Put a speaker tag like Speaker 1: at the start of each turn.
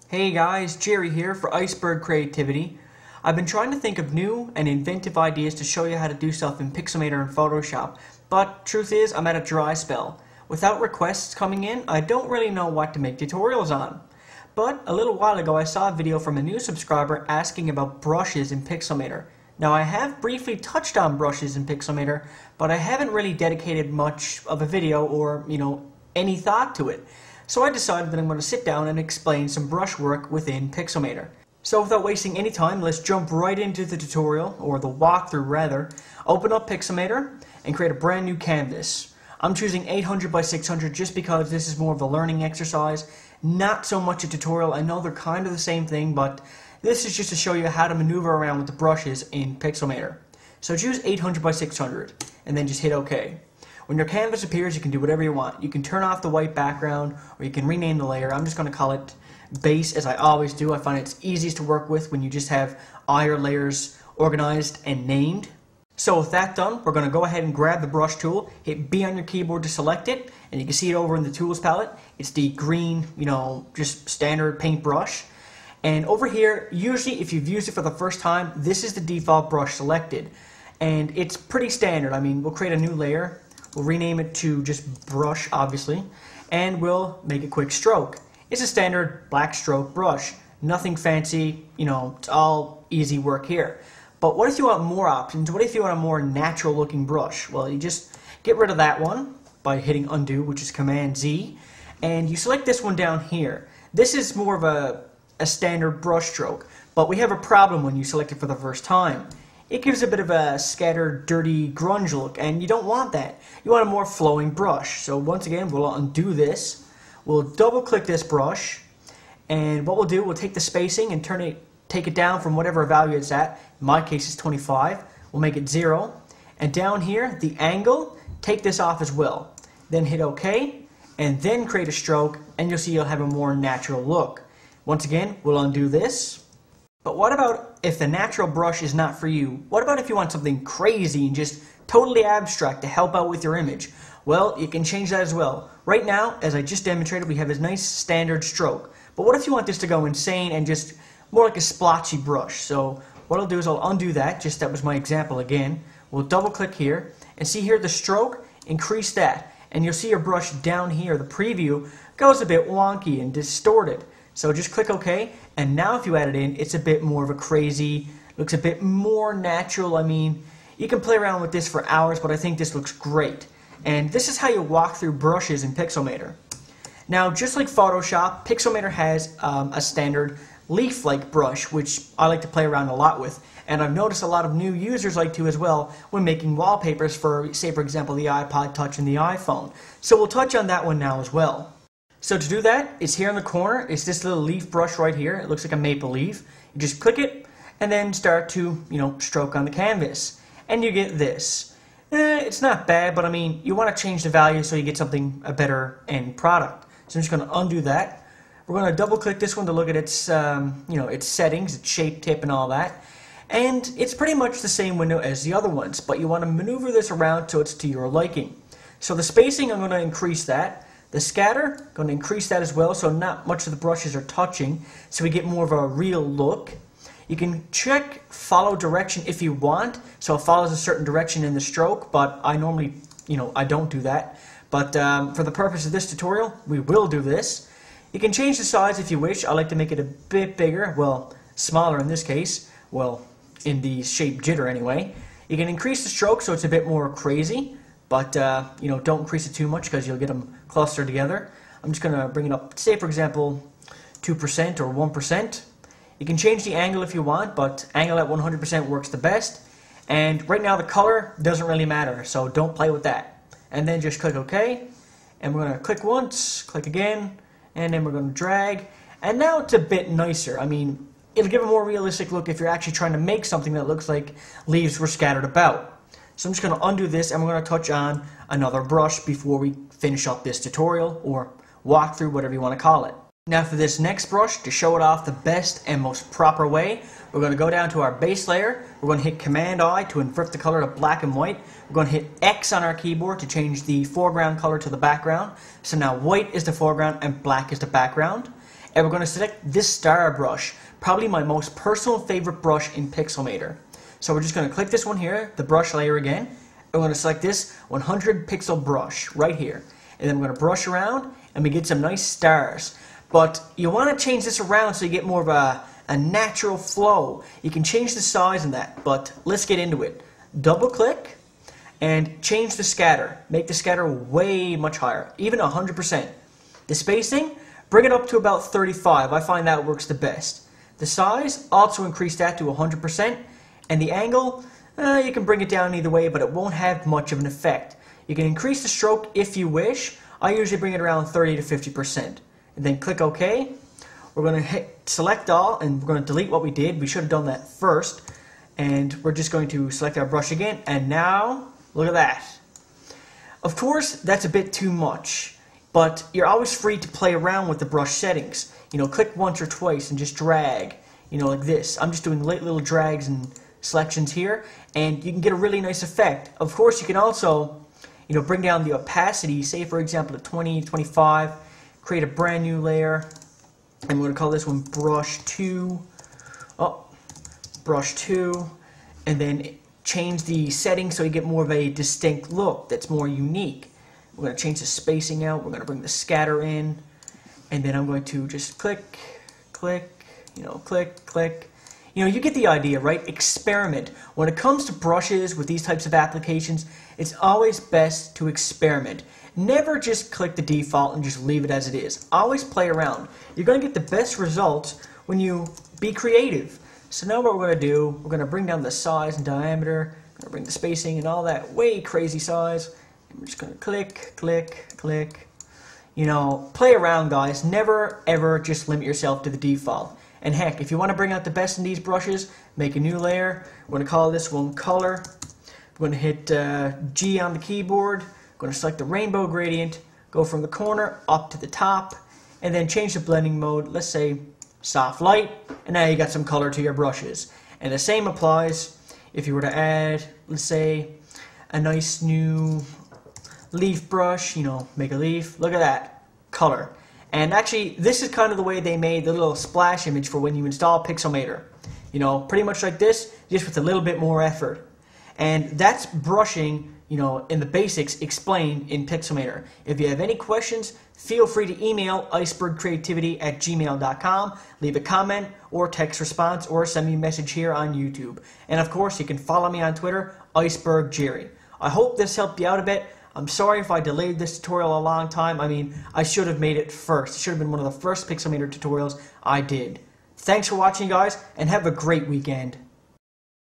Speaker 1: Hey guys, Jerry here for Iceberg Creativity. I've been trying to think of new and inventive ideas to show you how to do stuff in Pixelmator and Photoshop, but truth is I'm at a dry spell. Without requests coming in, I don't really know what to make tutorials on. But a little while ago I saw a video from a new subscriber asking about brushes in Pixelmator. Now I have briefly touched on brushes in Pixelmator, but I haven't really dedicated much of a video or, any thought to it. So I decided that I'm going to sit down and explain some brush work within Pixelmator. So without wasting any time, let's jump right into the tutorial, or the walkthrough rather. Open up Pixelmator and create a brand new canvas. I'm choosing 800 by 600 just because this is more of a learning exercise, not so much a tutorial. I know they're kind of the same thing, but this is just to show you how to maneuver around with the brushes in Pixelmator. So choose 800 by 600 and then just hit OK. When your canvas appears, you can do whatever you want. You can turn off the white background, or you can rename the layer. I'm just going to call it base, as I always do. I find it's easiest to work with when you just have all your layers organized and named. So with that done, we're going to go ahead and grab the brush tool, hit B on your keyboard to select it, and you can see it over in the tools palette. It's the green, just standard paintbrush. And over here, usually if you've used it for the first time, this is the default brush selected. And it's pretty standard. I mean, we'll create a new layer. We'll rename it to just brush, obviously, and we'll make a quick stroke. It's a standard black stroke brush. Nothing fancy, it's all easy work here. But what if you want more options? What if you want a more natural looking brush? Well, you just get rid of that one by hitting undo, which is Command Z, and you select this one down here. This is more of a standard brush stroke, but we have a problem when you select it for the first time. It gives a bit of a scattered, dirty, grunge look, and you don't want that. You want a more flowing brush. So once again, we'll undo this. We'll double-click this brush, and what we'll do, we'll take the spacing and take it down from whatever value it's at. In my case, it's 25. We'll make it 0. And down here, the angle, take this off as well. Then hit OK, and then create a stroke, and you'll see you'll have a more natural look. Once again, we'll undo this. But what about if the natural brush is not for you? What about if you want something crazy and just totally abstract to help out with your image? Well, you can change that as well. Right now, as I just demonstrated, we have this nice standard stroke. But what if you want this to go insane and just more like a splotchy brush? So what I'll do is I'll undo that, just that was my example again. We'll double click here and see here the stroke, increase that. And you'll see your brush down here, the preview, goes a bit wonky and distorted. So just click OK, and now if you add it in, it's a bit more of a crazy, looks a bit more natural. I mean, you can play around with this for hours, but I think this looks great. And this is how you walk through brushes in Pixelmator. Now, just like Photoshop, Pixelmator has a standard leaf-like brush, which I like to play around a lot with. And I've noticed a lot of new users like to as well when making wallpapers for, say for example, the iPod Touch and the iPhone. So we'll touch on that one now as well. So to do that, it's here in the corner. It's this little leaf brush right here. It looks like a maple leaf. You just click it and then start to, stroke on the canvas. And you get this. It's not bad, but I mean, you want to change the value so you get a better end product. So I'm just going to undo that. We're going to double click this one to look at its, its settings, its shape, tip, and all that. And it's pretty much the same window as the other ones, but you want to maneuver this around so it's to your liking. So the spacing, I'm going to increase that. The scatter, going to increase that as well, so not much of the brushes are touching, so we get more of a real look. You can check follow direction if you want, so it follows a certain direction in the stroke, but I normally, I don't do that. But for the purpose of this tutorial, we will do this. You can change the size if you wish. I like to make it a bit bigger, well, smaller in this case, well, in the shape jitter anyway. You can increase the stroke so it's a bit more crazy. But, don't increase it too much because you'll get them clustered together. I'm just going to bring it up, say, for example, 2% or 1%. You can change the angle if you want, but angle at 100% works the best. And right now the color doesn't really matter, so don't play with that. And then just click OK. And we're going to click once, click again, and then we're going to drag. And now it's a bit nicer. I mean, it'll give a more realistic look if you're actually trying to make something that looks like leaves were scattered about. So I'm just going to undo this and we're going to touch on another brush before we finish up this tutorial, or walkthrough, whatever you want to call it. Now for this next brush, to show it off the best and most proper way, we're going to go down to our base layer. We're going to hit Command I to invert the color to black and white. We're going to hit X on our keyboard to change the foreground color to the background. So now white is the foreground and black is the background. and we're going to select this star brush, probably my most personal favorite brush in Pixelmator. So we're just going to click this one here, the brush layer again. We're going to select this 100 pixel brush right here. And then we're going to brush around and we get some nice stars. But you want to change this around so you get more of a natural flow. You can change the size and that, but let's get into it. Double click and change the scatter. Make the scatter way much higher, even 100%. The spacing, bring it up to about 35. I find that works the best. The size, also increase that to 100%. And the angle, you can bring it down either way, but it won't have much of an effect. You can increase the stroke if you wish. I usually bring it around 30 to 50%. And then click OK. We're going to hit select all, and we're going to delete what we did. We should have done that first. And we're just going to select our brush again. And now, look at that. Of course, that's a bit too much. But you're always free to play around with the brush settings. You know, click once or twice and just drag. You know, like this. I'm just doing little drags and selections here. And you can get a really nice effect. Of course, you can also, you know, bring down the opacity. Say, for example, to 20, 25. Create a brand new layer. And we're going to call this one brush 2. Oh, brush 2. And then change the settings so you get more of a distinct look that's more unique. We're going to change the spacing out. We're going to bring the scatter in. And then I'm going to just click, click, you know, click, click. You know, you get the idea, right? Experiment. When it comes to brushes with these types of applications, it's always best to experiment. Never just click the default and just leave it as it is. Always play around. You're going to get the best results when you be creative. So now what we're going to do, we're going to bring down the size and diameter. We're going to bring the spacing and all that way crazy size. And we're just going to click, click, click. You know, play around, guys. Never, ever just limit yourself to the default. And heck, if you want to bring out the best in these brushes, make a new layer. We're going to call this one color. We're going to hit G on the keyboard. We're going to select the rainbow gradient, go from the corner up to the top, and then change the blending mode. Let's say soft light, and now you got some color to your brushes. And the same applies if you were to add, let's say, a nice new leaf brush, you know, make a leaf. Look at that, color. And actually, this is kind of the way they made the little splash image for when you install Pixelmator. You know, pretty much like this, just with a little bit more effort. And that's brushing, you know, in the basics explained in Pixelmator. If you have any questions, feel free to email icebergcreativity@gmail.com, leave a comment or text response, or send me a message here on YouTube. And of course, you can follow me on Twitter, icebergjerry. I hope this helped you out a bit. I'm sorry if I delayed this tutorial a long time. I mean, I should have made it first. It should have been one of the first Pixelmator tutorials I did. Thanks for watching, guys, and have a great weekend.